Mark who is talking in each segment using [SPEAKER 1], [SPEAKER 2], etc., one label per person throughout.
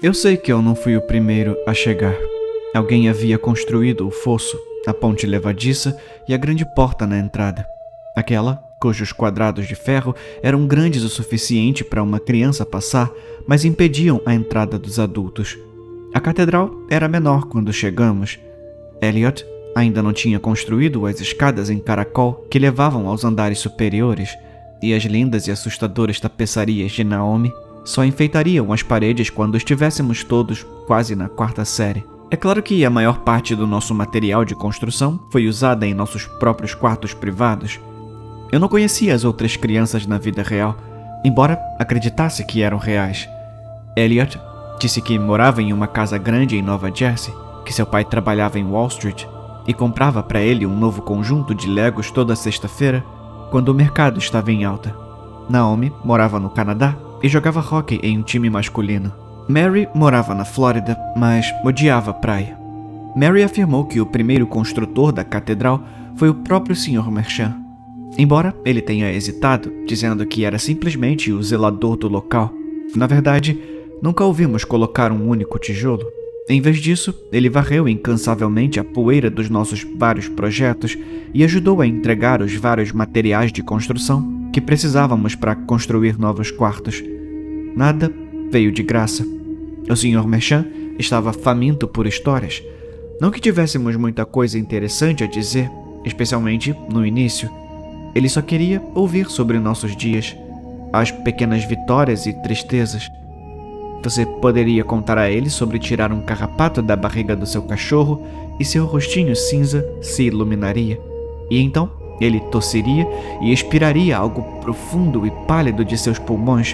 [SPEAKER 1] Eu sei que eu não fui o primeiro a chegar. Alguém havia construído o fosso, a ponte levadiça e a grande porta na entrada. Aquela cujos quadrados de ferro eram grandes o suficiente para uma criança passar, mas impediam a entrada dos adultos. A catedral era menor quando chegamos. Elliot ainda não tinha construído as escadas em caracol que levavam aos andares superiores, e as lindas e assustadoras tapeçarias de Naomi só enfeitariam as paredes quando estivéssemos todos quase na quarta série. É claro que a maior parte do nosso material de construção foi usada em nossos próprios quartos privados. Eu não conhecia as outras crianças na vida real, embora acreditasse que eram reais. Elliot disse que morava em uma casa grande em Nova Jersey, que seu pai trabalhava em Wall Street e comprava para ele um novo conjunto de Legos toda sexta-feira, quando o mercado estava em alta. Naomi morava no Canadá e jogava hóquei em um time masculino. Mary morava na Flórida, mas odiava a praia. Mary afirmou que o primeiro construtor da catedral foi o próprio Sr. Merchant, embora ele tenha hesitado, dizendo que era simplesmente o zelador do local. Na verdade, nunca ouvimos colocar um único tijolo. Em vez disso, ele varreu incansavelmente a poeira dos nossos vários projetos e ajudou a entregar os vários materiais de construção que precisávamos para construir novos quartos. Nada veio de graça. O Sr. Merchant estava faminto por histórias. Não que tivéssemos muita coisa interessante a dizer, especialmente no início. Ele só queria ouvir sobre nossos dias, as pequenas vitórias e tristezas. Você poderia contar a ele sobre tirar um carrapato da barriga do seu cachorro e seu rostinho cinza se iluminaria. E então ele tossiria e expiraria algo profundo e pálido de seus pulmões,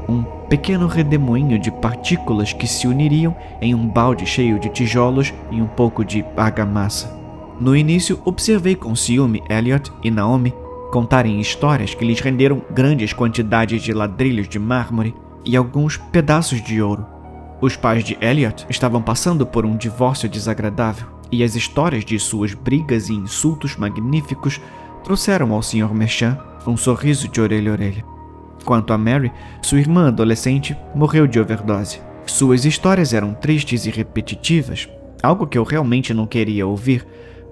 [SPEAKER 1] um pequeno redemoinho de partículas que se uniriam em um balde cheio de tijolos e um pouco de argamassa. No início, observei com ciúme Elliot e Naomi contarem histórias que lhes renderam grandes quantidades de ladrilhos de mármore e alguns pedaços de ouro. Os pais de Elliot estavam passando por um divórcio desagradável, e as histórias de suas brigas e insultos magníficos trouxeram ao Sr. Merchant um sorriso de orelha a orelha. Quanto a Mary, sua irmã adolescente morreu de overdose. Suas histórias eram tristes e repetitivas, algo que eu realmente não queria ouvir,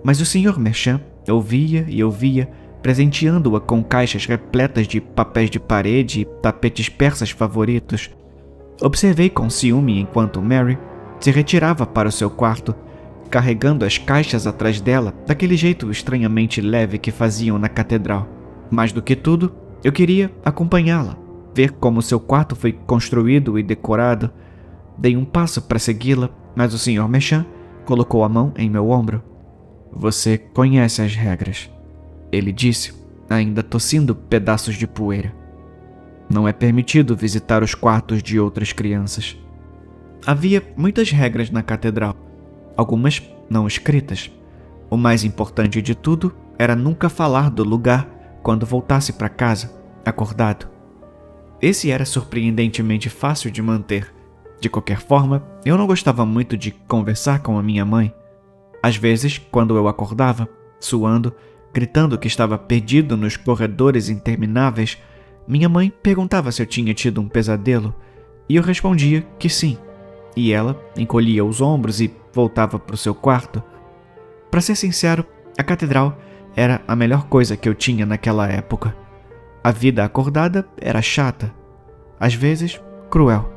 [SPEAKER 1] mas o Sr. Merchant ouvia e ouvia, presenteando-a com caixas repletas de papéis de parede e tapetes persas favoritos. Observei com ciúme enquanto Mary se retirava para o seu quarto, carregando as caixas atrás dela daquele jeito estranhamente leve que faziam na catedral. Mais do que tudo, eu queria acompanhá-la, ver como seu quarto foi construído e decorado. Dei um passo para segui-la, mas o Sr. Merchant colocou a mão em meu ombro. Você conhece as regras, ele disse, ainda tossindo pedaços de poeira. Não é permitido visitar os quartos de outras crianças. Havia muitas regras na catedral, algumas não escritas. O mais importante de tudo era nunca falar do lugar quando voltasse para casa, acordado. Esse era surpreendentemente fácil de manter. De qualquer forma, eu não gostava muito de conversar com a minha mãe. Às vezes, quando eu acordava, suando, gritando que estava perdido nos corredores intermináveis, minha mãe perguntava se eu tinha tido um pesadelo, e eu respondia que sim, e ela encolhia os ombros e voltava para o seu quarto. Para ser sincero, a catedral era a melhor coisa que eu tinha naquela época. A vida acordada era chata, às vezes cruel.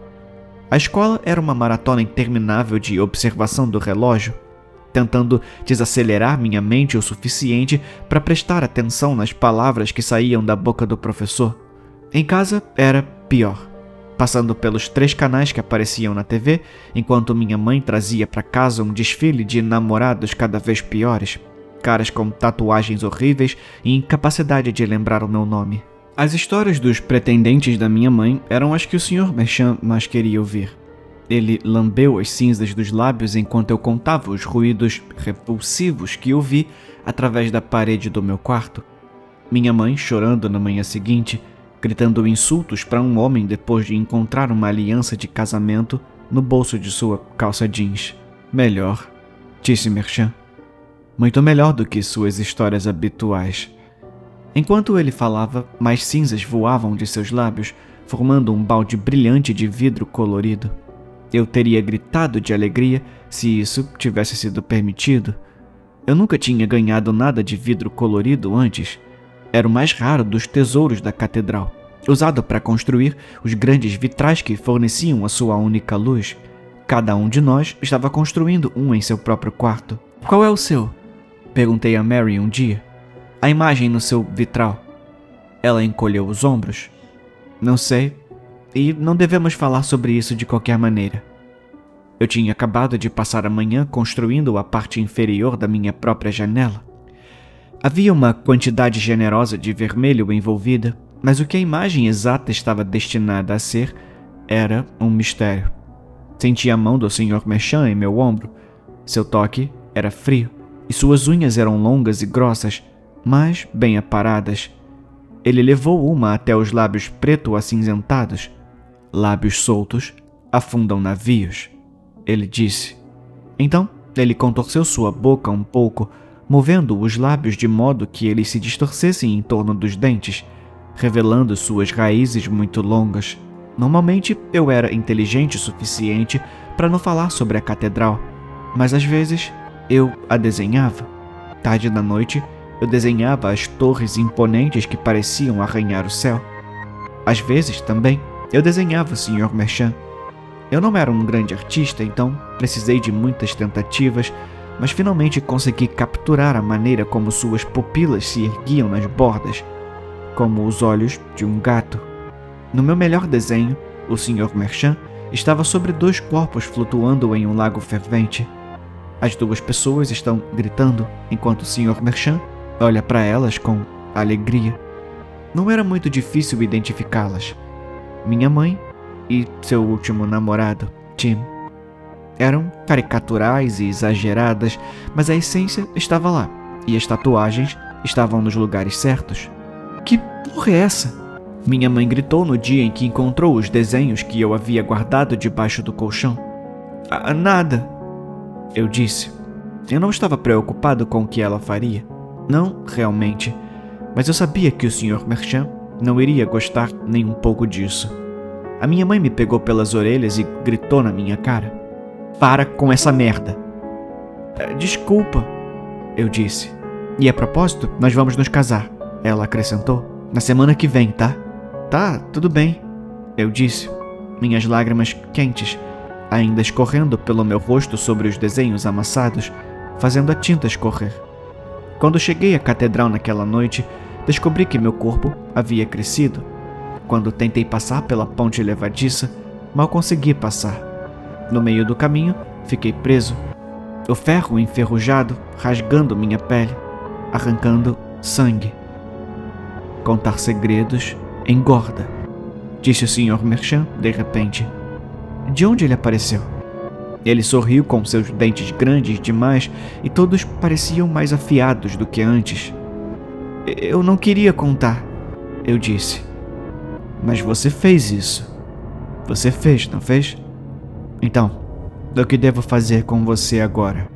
[SPEAKER 1] A escola era uma maratona interminável de observação do relógio, tentando desacelerar minha mente o suficiente para prestar atenção nas palavras que saíam da boca do professor. Em casa era pior, passando pelos 3 canais que apareciam na TV, enquanto minha mãe trazia para casa um desfile de namorados cada vez piores, caras com tatuagens horríveis e incapacidade de lembrar o meu nome. As histórias dos pretendentes da minha mãe eram as que o Sr. Merchant mais queria ouvir. Ele lambeu as cinzas dos lábios enquanto eu contava os ruídos repulsivos que ouvi através da parede do meu quarto. Minha mãe chorando na manhã seguinte, gritando insultos para um homem depois de encontrar uma aliança de casamento no bolso de sua calça jeans. Melhor, disse Merchant. Muito melhor do que suas histórias habituais. Enquanto ele falava, mais cinzas voavam de seus lábios, formando um balde brilhante de vidro colorido. Eu teria gritado de alegria se isso tivesse sido permitido. Eu nunca tinha ganhado nada de vidro colorido antes. Era o mais raro dos tesouros da catedral, usado para construir os grandes vitrais que forneciam a sua única luz. Cada um de nós estava construindo um em seu próprio quarto. Qual é o seu? Perguntei a Mary um dia. A imagem no seu vitral. Ela encolheu os ombros. Não sei, e não devemos falar sobre isso de qualquer maneira. Eu tinha acabado de passar a manhã construindo a parte inferior da minha própria janela. Havia uma quantidade generosa de vermelho envolvida, mas o que a imagem exata estava destinada a ser era um mistério. Senti a mão do Sr. Merchant em meu ombro. Seu toque era frio, e suas unhas eram longas e grossas, mas bem aparadas. Ele levou uma até os lábios preto-acinzentados. Lábios soltos afundam navios, ele disse. Então, ele contorceu sua boca um pouco, movendo os lábios de modo que eles se distorcessem em torno dos dentes, revelando suas raízes muito longas. Normalmente, eu era inteligente o suficiente para não falar sobre a catedral, mas às vezes eu a desenhava. Tarde da noite, eu desenhava as torres imponentes que pareciam arranhar o céu. Às vezes, também, eu desenhava o Sr. Merchant. Eu não era um grande artista, então precisei de muitas tentativas, mas finalmente consegui capturar a maneira como suas pupilas se erguiam nas bordas, como os olhos de um gato. No meu melhor desenho, o Sr. Merchant estava sobre dois corpos flutuando em um lago fervente. As duas pessoas estão gritando, enquanto o Sr. Merchant olha para elas com alegria. Não era muito difícil identificá-las. Minha mãe e seu último namorado, Tim. Eram caricaturais e exageradas, mas a essência estava lá, e as tatuagens estavam nos lugares certos. Que porra é essa? Minha mãe gritou no dia em que encontrou os desenhos que eu havia guardado debaixo do colchão. Nada, eu disse. Eu não estava preocupado com o que ela faria. Não, realmente. Mas eu sabia que o Sr. Merchant não iria gostar nem um pouco disso. A minha mãe me pegou pelas orelhas e gritou na minha cara. Para com essa merda. Desculpa, eu disse. E a propósito, nós vamos nos casar, ela acrescentou. Na semana que vem, tá? Tá, tudo bem, eu disse. Minhas lágrimas quentes ainda escorrendo pelo meu rosto sobre os desenhos amassados, fazendo a tinta escorrer. Quando cheguei à catedral naquela noite, descobri que meu corpo havia crescido. Quando tentei passar pela ponte levadiça, mal consegui passar. No meio do caminho, fiquei preso. O ferro enferrujado rasgando minha pele, arrancando sangue. Contar segredos engorda, disse o Sr. Merchant de repente. De onde ele apareceu? Ele sorriu com seus dentes grandes demais e todos pareciam mais afiados do que antes. Eu não queria contar, eu disse. Mas você fez isso. Você fez, não fez? Então, o que devo fazer com você agora?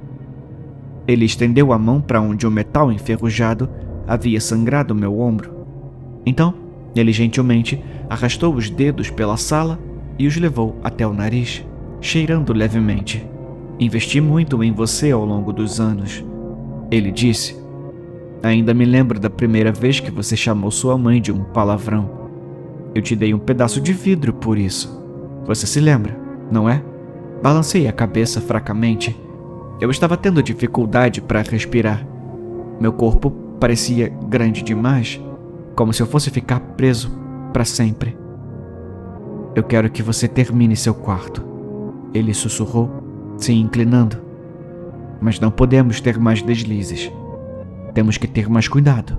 [SPEAKER 1] Ele estendeu a mão para onde o metal enferrujado havia sangrado meu ombro. Então, ele gentilmente arrastou os dedos pela sala e os levou até o nariz, cheirando levemente. Investi muito em você ao longo dos anos, ele disse. Ainda me lembro da primeira vez que você chamou sua mãe de um palavrão. Eu te dei um pedaço de vidro por isso. Você se lembra, não é? Balancei a cabeça fracamente. Eu estava tendo dificuldade para respirar. Meu corpo parecia grande demais, como se eu fosse ficar preso para sempre. Eu quero que você termine seu quarto, ele sussurrou, se inclinando. Mas não podemos ter mais deslizes. Temos que ter mais cuidado.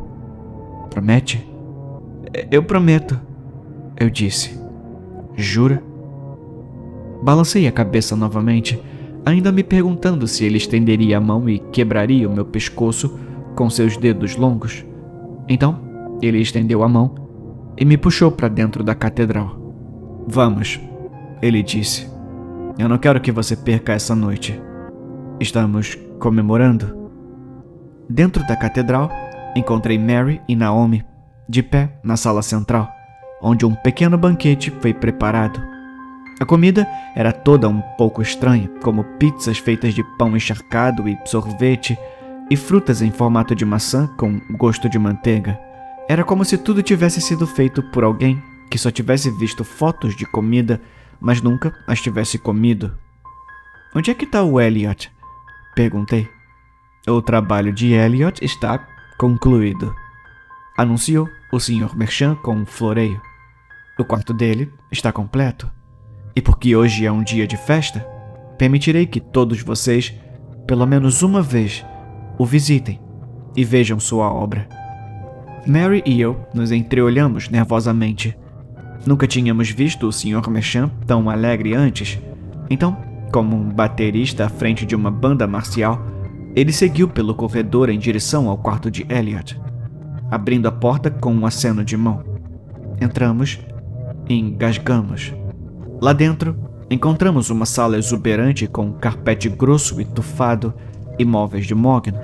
[SPEAKER 1] Promete? Eu prometo, eu disse. Jura? Balancei a cabeça novamente, ainda me perguntando se ele estenderia a mão e quebraria o meu pescoço com seus dedos longos. Então, ele estendeu a mão e me puxou para dentro da catedral. Vamos, ele disse. Eu não quero que você perca essa noite. Estamos comemorando. Dentro da catedral, encontrei Mary e Naomi, de pé na sala central, onde um pequeno banquete foi preparado. A comida era toda um pouco estranha, como pizzas feitas de pão encharcado e sorvete, e frutas em formato de maçã com gosto de manteiga. Era como se tudo tivesse sido feito por alguém que só tivesse visto fotos de comida, mas nunca as tivesse comido. "Onde é que está o Elliot?" perguntei. "O trabalho de Elliot está concluído", anunciou o Sr. Merchant com um floreio. "O quarto dele está completo. E porque hoje é um dia de festa, permitirei que todos vocês, pelo menos uma vez, o visitem e vejam sua obra." Mary e eu nos entreolhamos nervosamente. Nunca tínhamos visto o Sr. Merchant tão alegre antes. Então, como um baterista à frente de uma banda marcial, ele seguiu pelo corredor em direção ao quarto de Elliot, abrindo a porta com um aceno de mão. Entramos e engasgamos. Lá dentro, encontramos uma sala exuberante com um carpete grosso e tufado e móveis de mogno.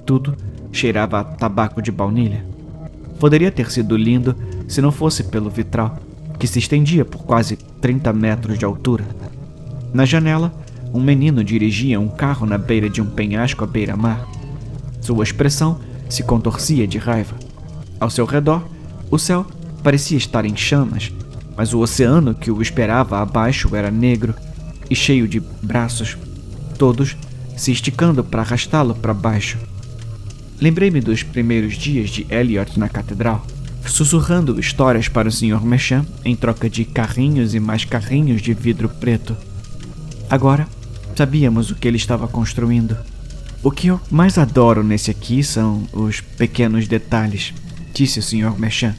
[SPEAKER 1] Tudo cheirava a tabaco de baunilha. Poderia ter sido lindo se não fosse pelo vitral, que se estendia por quase 30 metros de altura. Na janela, um menino dirigia um carro na beira de um penhasco à beira-mar. Sua expressão se contorcia de raiva. Ao seu redor, o céu parecia estar em chamas, mas o oceano que o esperava abaixo era negro e cheio de braços, todos se esticando para arrastá-lo para baixo. Lembrei-me dos primeiros dias de Elliot na catedral, sussurrando histórias para o Sr. Merchant em troca de carrinhos e mais carrinhos de vidro preto. Agora, sabíamos o que ele estava construindo. "O que eu mais adoro nesse aqui são os pequenos detalhes", disse o Sr. Merchant.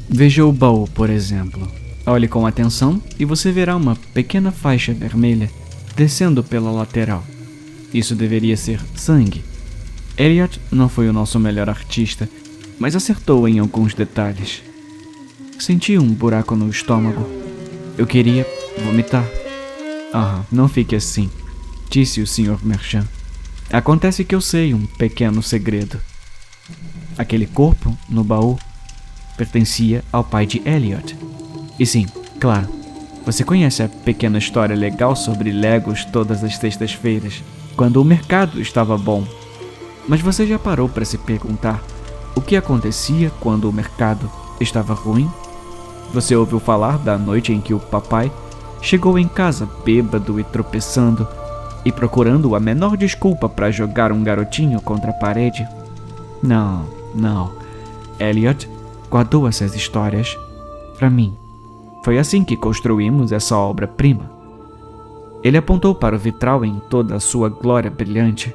[SPEAKER 1] "Veja o baú, por exemplo. Olhe com atenção e você verá uma pequena faixa vermelha descendo pela lateral. Isso deveria ser sangue. Elliot não foi o nosso melhor artista, mas acertou em alguns detalhes. Senti um buraco no estômago. Eu queria vomitar." Não fique assim", disse o Sr. Merchant. "Acontece que eu sei um pequeno segredo. Aquele corpo no baú pertencia ao pai de Elliot. E sim, claro, você conhece a pequena história legal sobre Legos todas as sextas-feiras, quando o mercado estava bom. Mas você já parou para se perguntar o que acontecia quando o mercado estava ruim? Você ouviu falar da noite em que o papai chegou em casa bêbado e tropeçando e procurando a menor desculpa para jogar um garotinho contra a parede? Não. Elliot guardou essas histórias para mim. Foi assim que construímos essa obra-prima." Ele apontou para o vitral em toda a sua glória brilhante.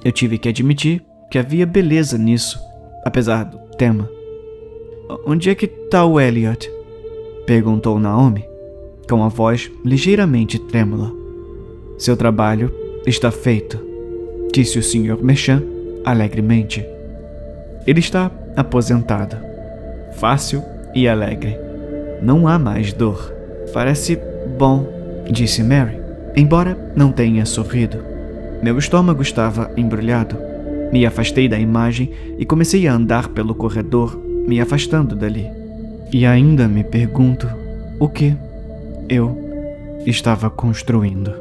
[SPEAKER 1] Eu tive que admitir que havia beleza nisso, apesar do tema. "Onde é que está o Elliot?" perguntou Naomi, com a voz ligeiramente trêmula. "Seu trabalho está feito", disse o Sr. Merchant alegremente. "Ele está aposentado. Fácil e alegre. Não há mais dor. Parece bom", disse Mary, embora não tenha sorrido. Meu estômago estava embrulhado. Me afastei da imagem e comecei a andar pelo corredor, me afastando dali. E ainda me pergunto o que eu estava construindo.